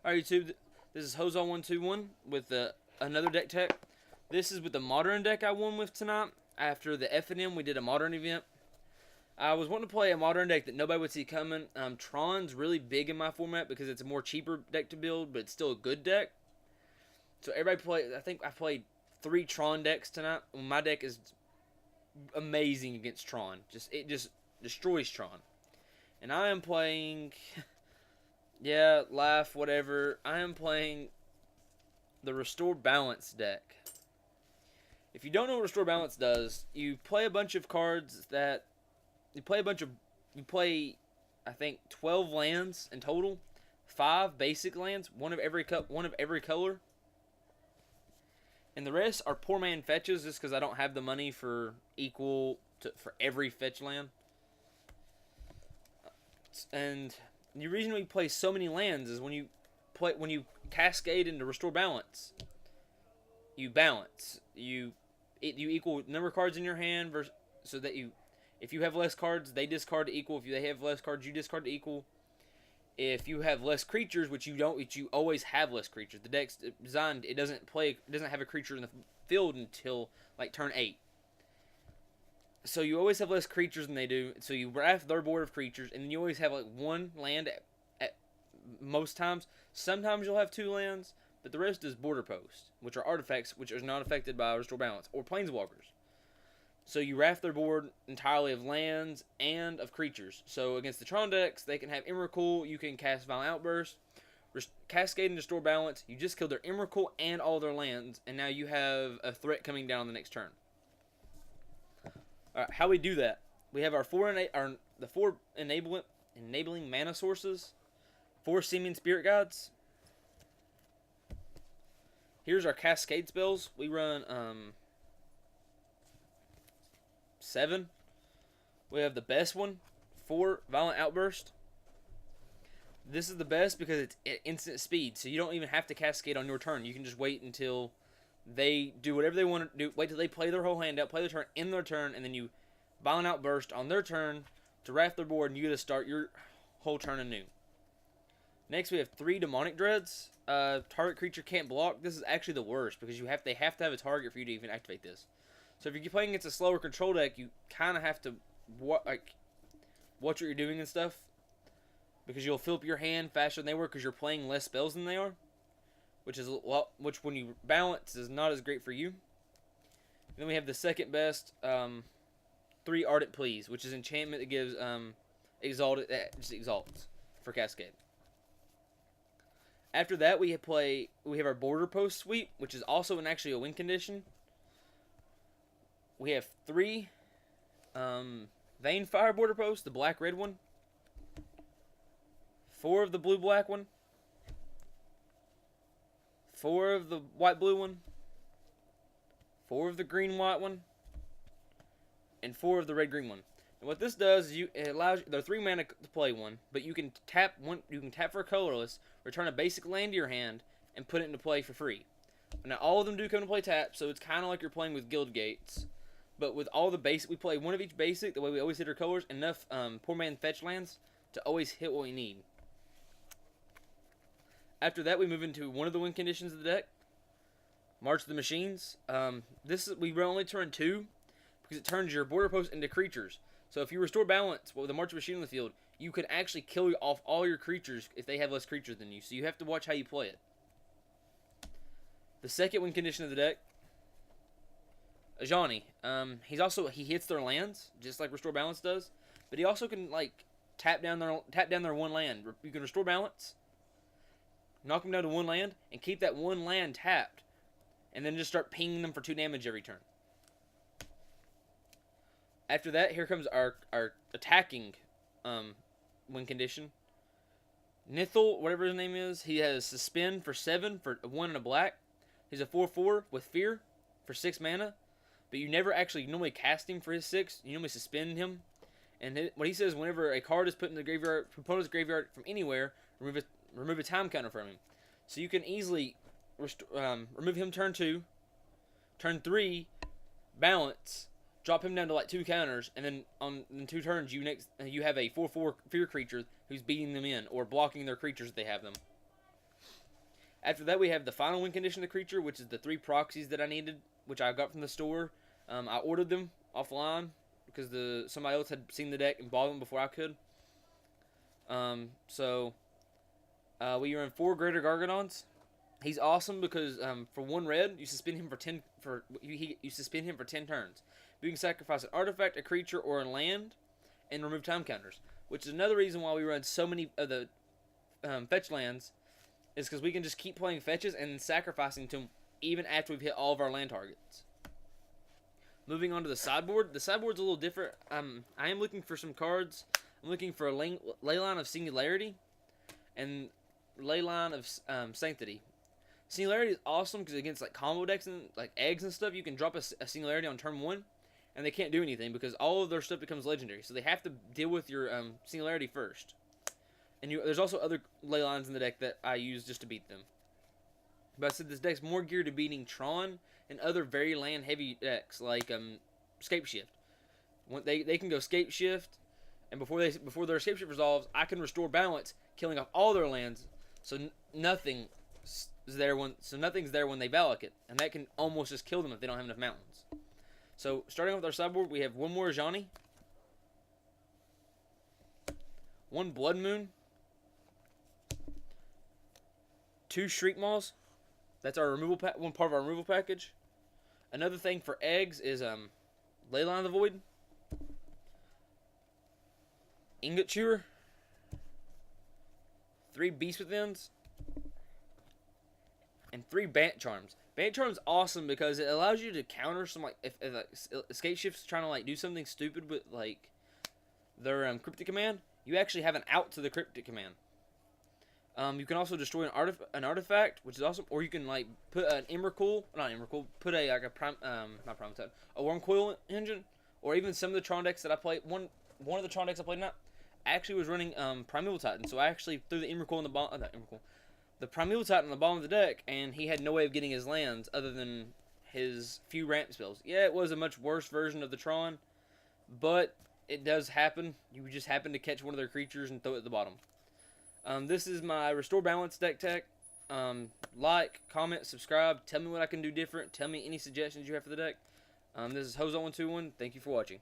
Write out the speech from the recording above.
Alright, YouTube, this is Hozon121 with another deck tech. This is with the modern deck I won with tonight. After the F&M, we did a modern event. I was wanting to play a modern deck that nobody would see coming. Tron's really big in my format because it's a more cheaper deck to build, but it's still a good deck. So everybody play. I think I played 3 Tron decks tonight. My deck is amazing against Tron. It just destroys Tron. And I am playing. Yeah, laugh, whatever. I am playing the Restore Balance deck. If you don't know what Restore Balance does, you play a bunch of cards that... You play, I think, 12 lands in total. 5 basic lands, one of every color. And the rest are poor man fetches, just because I don't have the money for for every fetch land. And the reason we play so many lands is when you cascade into Restore Balance, you balance. You equal number of cards in your hand so that if you have less cards, they discard to equal. If they have less cards, you discard to equal. If you have less creatures, which you always have less creatures. The deck's designed, it doesn't have a creature in the field until like turn 8. So you always have less creatures than they do. So you draft their board of creatures, and then you always have like one land at most times. Sometimes you'll have 2 lands, but the rest is border posts, which are artifacts, which are not affected by Restore Balance, or planeswalkers. So you raft their board entirely of lands and of creatures. So against the Tron decks, they can have Emrakul, you can cast Violent Outburst, Cascade and Restore Balance. You just killed their Emrakul and all their lands, and now you have a threat coming down the next turn. Alright, how we do that? We have our 4 enabling mana sources, 4 Seeming Spirit Guides. Here's our Cascade spells. We run 7. We have the best one, 4 Violent Outburst. This is the best because it's at instant speed, so you don't even have to cascade on your turn. You can just wait until they do whatever they want to do. Wait till they play their whole hand out, play their turn in their turn, and then you Violent Outburst on their turn to raft their board, and you get to start your whole turn anew. Next, we have 3 Demonic Dreads. Target creature can't block. This is actually the worst because they have to have a target for you to even activate this. So if you're playing against a slower control deck, you kind of have to watch what you're doing and stuff, because you'll fill up your hand faster than they were because you're playing less spells than they are, which when you balance is not as great for you. And then we have the second best 3 Ardent Pleas, which is enchantment that gives just exalts for Cascade. After that, we have our Border Post Sweep, which is also actually a win condition. We have 3 Veinfire Border Posts, the black-red one, 4 of the blue-black one, 4 of the white-blue one, 4 of the green-white one, and 4 of the red-green one. And what this does is it allows you, they're 3 mana to play one, but you can tap for a colorless, return a basic land to your hand, and put it into play for free. Now all of them do come to play tap, so it's kind of like you're playing with Guild Gates. But with all the basic, we play one of each basic, the way we always hit our colors, enough poor man fetch lands to always hit what we need. After that, we move into one of the win conditions of the deck, March of the Machines. We only turn 2, because it turns your border posts into creatures. So if you restore balance with the March of the Machine on the field, you can actually kill off all your creatures if they have less creatures than you. So you have to watch how you play it. The second win condition of the deck, Ajani. He hits their lands just like Restore Balance does, but he also can tap down their 1 land. You can Restore Balance, knock them down to 1 land, and keep that 1 land tapped, and then just start pinging them for 2 damage every turn. After that, here comes our attacking win condition. Nithil, whatever his name is, he has Suspend for 7 for 1 and a black. He's a 4/4 with Fear for 6 mana. But you never actually normally cast him for his 6. You normally suspend him. And what he says, whenever a card is put in the graveyard, opponent's graveyard from anywhere, remove a time counter from him. So you can easily remove him turn 2, turn 3, balance, drop him down to 2 counters, and then in 2 turns you have a 4/4 fear creature who's beating them in or blocking their creatures if they have them. After that, we have the final win condition of the creature, which is the 3 proxies that I needed, which I got from the store. I ordered them offline because somebody else had seen the deck and bought them before I could. We run 4 Greater Gargadons. He's awesome because for 1 red, you suspend him you suspend him for 10 turns. You can sacrifice an artifact, a creature, or a land, and remove time counters. Which is another reason why we run so many of the fetch lands, is because we can just keep playing fetches and sacrificing to them even after we've hit all of our land targets. Moving on to the sideboard. The sideboard's a little different. I am looking for some cards. I'm looking for a Leyline of Singularity and Leyline of Sanctity. Singularity is awesome because against like combo decks and like eggs and stuff, you can drop a Singularity on turn 1, and they can't do anything because all of their stuff becomes legendary. So they have to deal with your Singularity first. And there's also other Leylines in the deck that I use just to beat them. But I said this deck's more geared to beating Tron and other very land heavy decks like Scape Shift. They can go Scape Shift, and before their Scape Shift resolves, I can restore balance, killing off all their lands, so nothing's there when they Valak it, and that can almost just kill them if they don't have enough mountains. So starting with our sideboard, we have 1 more Ajani, 1 Blood Moon, 2 Shriek Maws. That's our removal one part of our removal package. Another thing for eggs is Leyline of the Void, Ingot Chewer, 3 Beast Withins, and 3 Bant Charms. Bant Charm's awesome because it allows you to counter some if Escape Shift's trying to like do something stupid with like their Cryptic Command. You actually have an out to the Cryptic Command. You can also destroy an artifact, which is awesome, or you can like put an put a Wormcoil engine, or even some of the Tron decks that I played. One of the Tron decks I played actually was running Primeval Titan, so I actually threw the Emrakul in the bottom. The Primeval Titan on the bottom of the deck, and he had no way of getting his lands other than his few ramp spells. Yeah, it was a much worse version of the Tron, but it does happen. You just happen to catch one of their creatures and throw it at the bottom. This is my Restore Balance deck tech. Like, comment, subscribe. Tell me what I can do different. Tell me any suggestions you have for the deck. This is Hozo121. Thank you for watching.